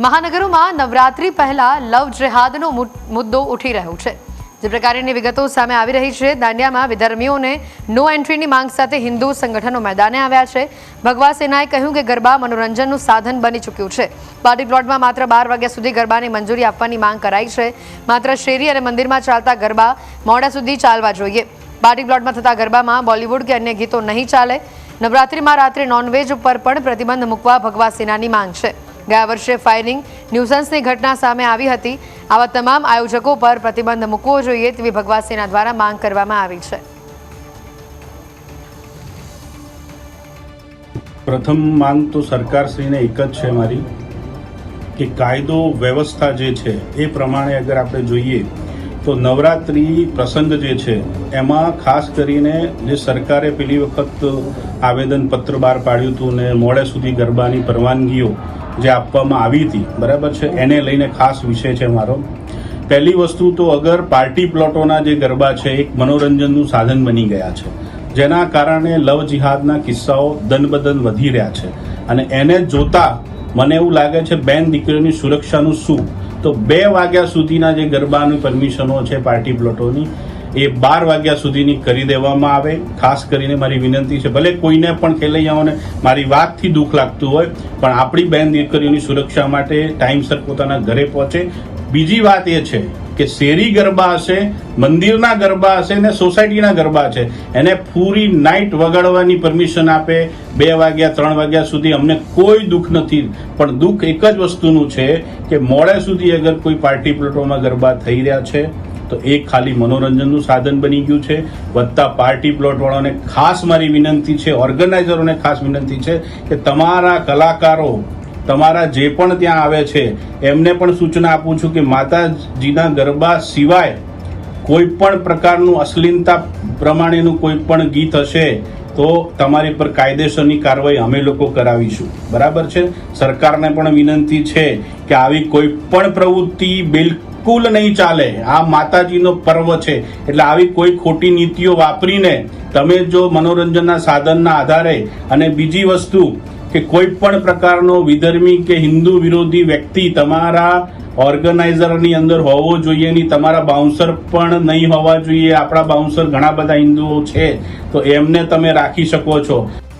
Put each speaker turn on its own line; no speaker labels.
મહાનગરોમાં નવરાત્રી પહેલા લવ જેહાદનો મુદ્દો ઉઠી રહ્યો છે। જે પ્રકારની વિગતો સામે આવી રહી છે, દાંડિયામાં વિધર્મીઓને નો એન્ટ્રીની માંગ સાથે હિન્દુ સંગઠનો મેદાને આવ્યા છે। ભગવા સેનાએ કહ્યું કે ગરબા મનોરંજનનું સાધન બની ચૂક્યું છે। પાર્ટી પ્લોટમાં માત્ર 12 વાગ્યા સુધી ગરબાની મંજૂરી આપવાની માંગ કરાઈ છે। માત્ર શેરી અને મંદિરમાં ચાલતા ગરબા મોડા સુધી ચાલવા જોઈએ। પાર્ટી પ્લોટમાં થતા ગરબામાં બોલિવૂડ કે અન્ય ગીતો નહીં ચાલે। નવરાત્રીમાં રાત્રે નોનવેજ ઉપર પણ પ્રતિબંધ મૂકવા ભગવા સેનાની માંગ છે। ગયા વર્ષે ફાયરિંગ ન્યુસન્સની ઘટના સામે આવી હતી। આવા તમામ આયોજકો પર પ્રતિબંધ મૂકવો જોઈએ તેવી ભગવા સેના દ્વારા માંગ કરવામાં આવી છે।
પ્રથમ માંગ તો સરકારશ્રીને એક જ છે મારી કે કાયદો વ્યવસ્થા જે છે એ પ્રમાણે અગર આપણે જોઈએ તો નવરાત્રી પ્રસંગ જે છે એમાં ખાસ કરીને જે સરકારે પેલી વખત આવેદનપત્ર બહાર પાડ્યું હતું ને મોડે સુધી ગરબાની પરવાનગીઓ જે આપવામાં આવી હતી, બરાબર છે, એને લઈને ખાસ વિષય છે મારો। પહેલી વસ્તુ તો અગર પાર્ટી પ્લોટોના જે ગરબા છે એક મનોરંજનનું સાધન બની ગયા છે, જેના કારણે લવ જિહાદના કિસ્સાઓ દનબદન વધી રહ્યા છે અને એને જોતા મને એવું લાગે છે બેન દીકરીઓની સુરક્ષાનું શું, તો 2 વાગ્યા સુધીના જે ગરબાની પરમિશનો છે પાર્ટી પ્લોટોની એ 12 વાગ્યા સુધીની કરી દેવામાં આવે। ખાસ કરીને મારી વિનંતી છે, ભલે કોઈને પણ ખેલૈયાઓને મારી વાતથી દુઃખ લાગતું હોય પણ આપણી બેન દીકરીઓની સુરક્ષા માટે ટાઈમસર પોતાના ઘરે પહોંચે। બીજી વાત એ છે કે શેરી ગરબા હશે, મંદિરના ગરબા હશે ને સોસાયટીના ગરબા છે એને પૂરી નાઇટ વગાડવાની પરમિશન આપે 2 વાગ્યા 3 વાગ્યા સુધી, અમને કોઈ દુઃખ નથી। પણ દુઃખ એક જ વસ્તુનું છે કે મોડે સુધી અગર કોઈ પાર્ટી પ્લોટોમાં ગરબા થઈ રહ્યા છે તો એ ખાલી મનોરંજનનું સાધન બની ગયું છે। વધતા પાર્ટી પ્લોટ વાળાને ખાસ મારી વિનંતી છે, ઓર્ગેનાઇઝરોને ખાસ વિનંતી છે કે તમારા કલાકારો તમારા જે પણ ત્યાં આવે છે એમને પણ સૂચના આપું છું કે માતાજીના ગરબા સિવાય કોઈ પણ પ્રકારનું અશ્લીલતા પ્રમાણેનું કોઈ પણ ગીત હશે તો તમારી પર કાયદેસરની કાર્યવાહી અમે લોકો કરાવીશું, બરાબર છે। સરકારને પણ વિનંતી છે કે આવી કોઈ પણ પ્રવૃત્તિ બિલકુલ નહીં ચાલે। આ માતાજીનો પર્વ છે એટલે આવી કોઈ ખોટી નીતિઓ વાપરીને તમે જો મનોરંજનના સાધનના આધારે, અને બીજી વસ્તુ કે કોઈ પણ પ્રકારનો વિધર્મી કે હિન્દુ વિરોધી વ્યક્તિ તમારા ઓર્ગેનાઇઝરની અંદર હોવો જોઈએ નહીં, તમારા બાઉન્સર પણ નહીં હોવા જોઈએ। આપણા બાઉન્સર ઘણા બધા હિન્દુઓ છે તો એમને તમે રાખી શકો છો।